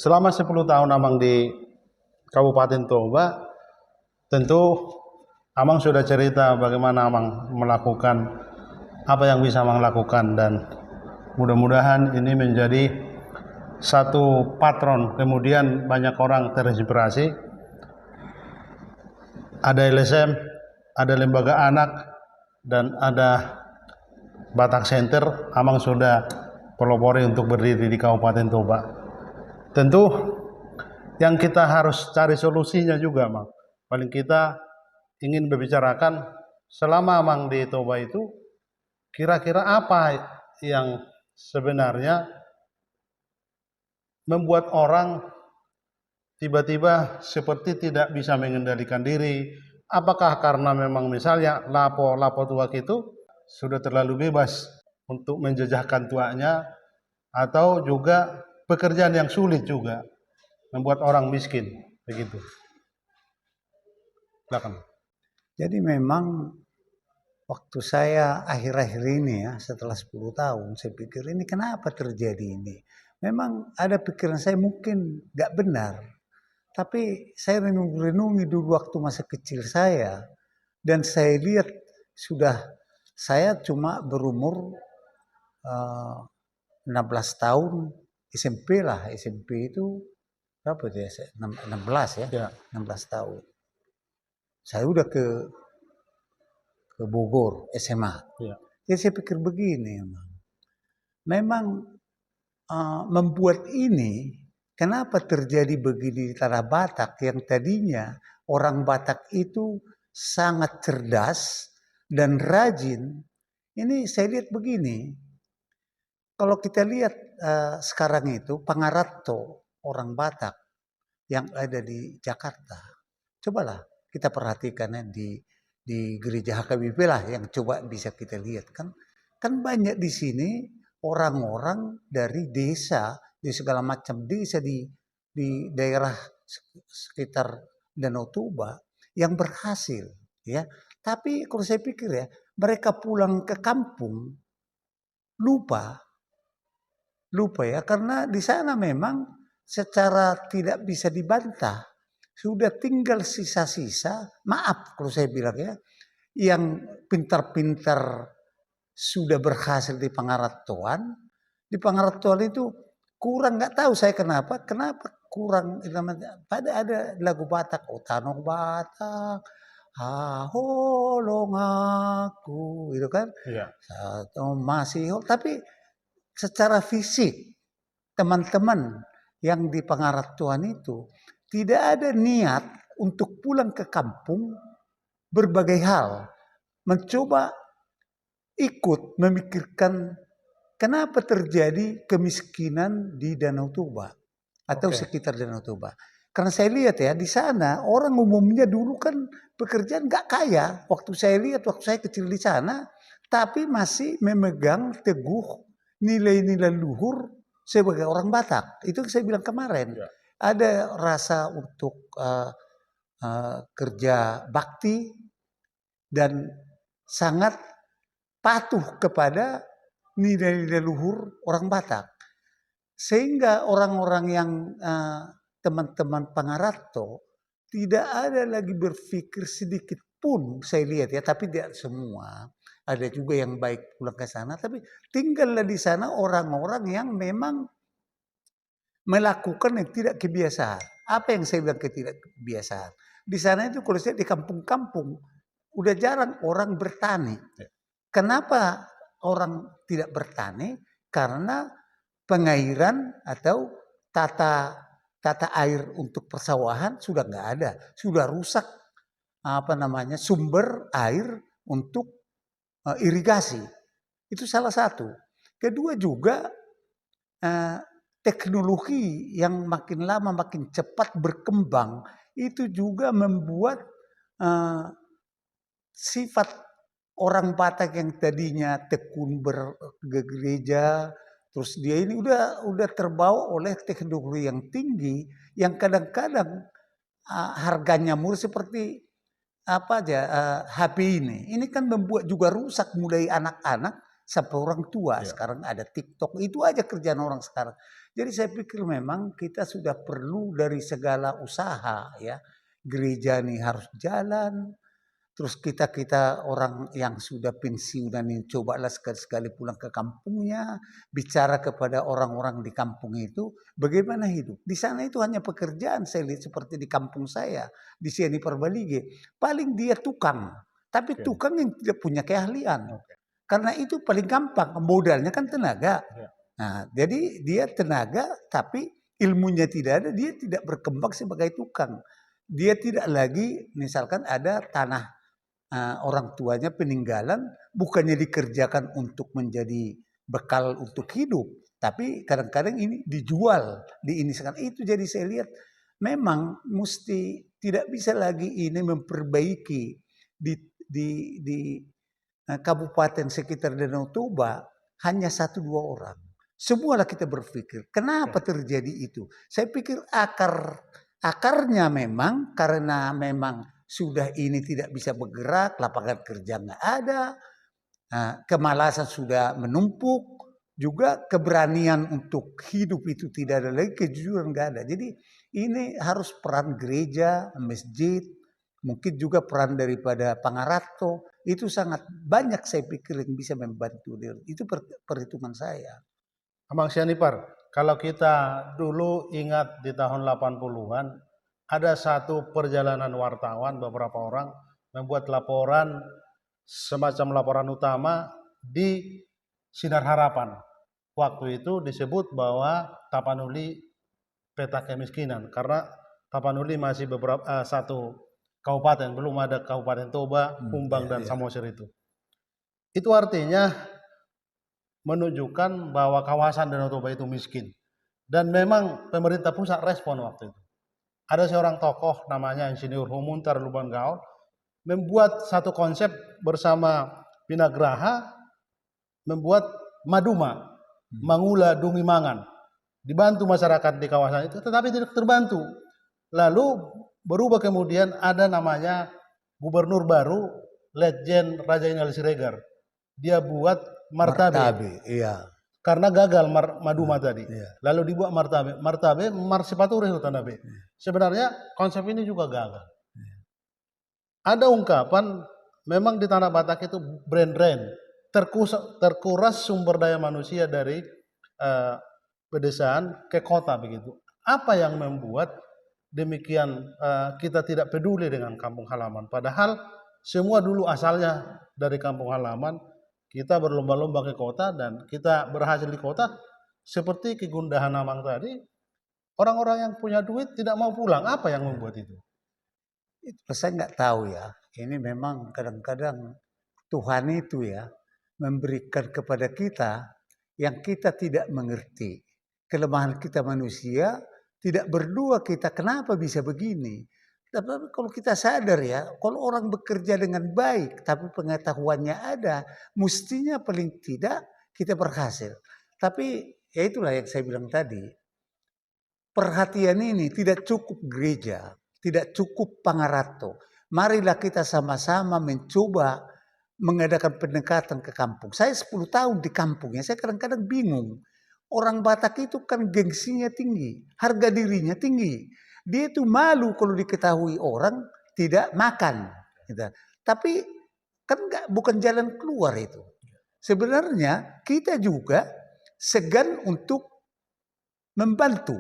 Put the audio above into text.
Selama 10 tahun Amang di Kabupaten Toba, tentu Amang sudah cerita bagaimana Amang melakukan apa yang bisa Amang lakukan, dan mudah-mudahan ini menjadi satu patron, kemudian banyak orang terinspirasi. Ada LSM, ada lembaga anak, dan ada Batak Center. Amang sudah pelopori untuk berdiri di Kabupaten Toba. Tentu yang kita harus cari solusinya juga, Mang. Paling kita ingin membicarakan selama Amang di Toba itu, kira-kira apa yang sebenarnya membuat orang tiba-tiba seperti tidak bisa mengendalikan diri. Apakah karena memang misalnya lapo tua itu sudah terlalu bebas untuk menjejahkan tuanya, atau juga pekerjaan yang sulit juga membuat orang miskin, begitu. Silakan. Jadi memang waktu saya akhir-akhir ini ya, setelah 10 tahun, saya pikir ini kenapa terjadi ini. Memang ada pikiran saya mungkin gak benar. Tapi saya renungi dulu waktu masa kecil saya. Dan saya lihat saya cuma berumur 16 tahun SMP lah. SMP itu berapa dia? 16 ya? Ya. 16 tahun. Saya udah ke Bogor SMA. Ya. Jadi saya pikir begini, memang membuat ini, kenapa terjadi begini di tanah Batak yang tadinya orang Batak itu sangat cerdas dan rajin. Ini saya lihat begini, kalau kita lihat sekarang itu Pangaratto orang Batak yang ada di Jakarta, cobalah kita perhatikan ya, di gereja HKBP lah yang coba bisa kita lihat kan banyak di sini orang-orang dari desa, di segala macam desa di daerah sekitar Danau Toba yang berhasil ya. Tapi kalau saya pikir ya, mereka pulang ke kampung lupa ya, karena di sana memang secara tidak bisa dibantah sudah tinggal sisa-sisa, maaf kalau saya bilang ya, yang pintar-pintar sudah berhasil di Pangarattoan. Di Pangarattoan itu kurang, nggak tahu saya kenapa kurang. Pada ada lagu Batak, O Tanong Batak, Haholong aku, itu kan. Iya. Satu masih, tapi secara fisik teman-teman yang di Pangarattoan itu tidak ada niat untuk pulang ke kampung berbagai hal. Mencoba ikut memikirkan kenapa terjadi kemiskinan di Danau Toba atau sekitar Danau Toba. Karena saya lihat ya, di sana orang umumnya dulu kan pekerjaan gak kaya. Waktu saya kecil di sana, tapi masih memegang teguh nilai-nilai luhur sebagai orang Batak. Itu saya bilang kemarin. Ya. Ada rasa untuk kerja bakti dan sangat patuh kepada nilai-nilai luhur orang Batak. Sehingga orang-orang yang teman-teman Pangaratto tidak ada lagi berpikir sedikit pun, saya lihat ya, tapi tidak semua. Ada juga yang baik pulang ke sana, tapi tinggallah di sana orang-orang yang memang melakukan yang tidak kebiasaan. Apa yang saya bilang tidak kebiasaan? Di sana itu kalau saya di kampung-kampung udah jarang orang bertani. Kenapa orang tidak bertani? Karena pengairan atau tata air untuk persawahan sudah nggak ada, sudah rusak sumber air untuk irigasi. Itu salah satu. Kedua juga teknologi yang makin lama makin cepat berkembang itu juga membuat sifat orang Batak yang tadinya tekun bergereja, terus dia ini udah terbawa oleh teknologi yang tinggi yang kadang-kadang harganya murah seperti HP ini. Ini kan membuat juga rusak mulai anak-anak sampai orang tua. Ya. Sekarang ada TikTok, itu aja kerjaan orang sekarang. Jadi saya pikir memang kita sudah perlu dari segala usaha ya. Gereja ini harus jalan, terus kita orang yang sudah pensiunan ini cobalah sekali-sekali pulang ke kampungnya, bicara kepada orang-orang di kampung itu bagaimana hidup. Di sana itu hanya pekerjaan saya lihat seperti di kampung saya, di sini Perbalige. Paling dia tukang, tapi Oke. tukang yang tidak punya keahlian. Oke. Karena itu paling gampang, modalnya kan tenaga. Ya. Nah, jadi dia tenaga tapi ilmunya tidak ada, dia tidak berkembang sebagai tukang. Dia tidak lagi misalkan ada tanah orang tuanya peninggalan, bukannya dikerjakan untuk menjadi bekal untuk hidup, tapi kadang-kadang ini dijual, diinikan itu. Jadi saya lihat memang mesti tidak bisa lagi ini memperbaiki di kabupaten sekitar Danau Toba hanya 1-2 orang. Semualah kita berpikir, kenapa terjadi itu? Saya pikir akarnya memang karena memang sudah ini tidak bisa bergerak, lapangan kerja nggak ada, kemalasan sudah menumpuk, juga keberanian untuk hidup itu tidak ada lagi, kejujuran nggak ada. Jadi ini harus peran gereja, masjid, mungkin juga peran daripada Pangarato, itu sangat banyak saya pikir yang bisa membantu. Itu perhitungan saya. Abang Sianipar, kalau kita dulu ingat di tahun 80-an, ada satu perjalanan wartawan, beberapa orang membuat laporan, semacam laporan utama di Sinar Harapan. Waktu itu disebut bahwa Tapanuli peta kemiskinan, karena Tapanuli masih satu kabupaten, belum ada Kabupaten Toba, Kumbang, dan Samosir itu. Itu artinya menunjukkan bahwa kawasan Danau Toba itu miskin. Dan memang pemerintah pusat respon waktu itu. Ada seorang tokoh namanya Insinyur Humuntar Lubang Gaul membuat satu konsep bersama Pinagraha, membuat Maduma, Mangula Dungi Mangan. Dibantu masyarakat di kawasan itu, tetapi tidak terbantu. Lalu berubah kemudian ada namanya gubernur baru, Letjen Raja Inal Siregar. Dia buat martabe. Iya. Karena gagal Maduma tadi. Iya. Lalu dibuat martabe. Martabe Marsipaturi Hutanabe. Sebenarnya konsep ini juga gagal. Ada ungkapan memang di Tanah Batak itu brain terkuras sumber daya manusia dari pedesaan ke kota begitu. Apa yang membuat demikian kita tidak peduli dengan kampung halaman? Padahal semua dulu asalnya dari kampung halaman. Kita berlomba-lomba ke kota dan kita berhasil di kota. Seperti Ki Gundahan Amang tadi, orang-orang yang punya duit tidak mau pulang. Apa yang membuat itu? Itu saya nggak tahu ya. Ini memang kadang-kadang Tuhan itu ya memberikan kepada kita yang kita tidak mengerti. Kelemahan kita manusia, tidak berdua kita kenapa bisa begini. Tapi kalau kita sadar ya, kalau orang bekerja dengan baik, tapi pengetahuannya ada, mestinya paling tidak kita berhasil. Tapi ya itulah yang saya bilang tadi, perhatian ini tidak cukup gereja, tidak cukup Pangarato. Marilah kita sama-sama mencoba mengadakan pendekatan ke kampung. Saya 10 tahun di kampungnya, saya kadang-kadang bingung. Orang Batak itu kan gengsinya tinggi, harga dirinya tinggi. Dia itu malu kalau diketahui orang tidak makan. Gitu. Tapi kan bukan jalan keluar itu. Sebenarnya kita juga segan untuk membantu.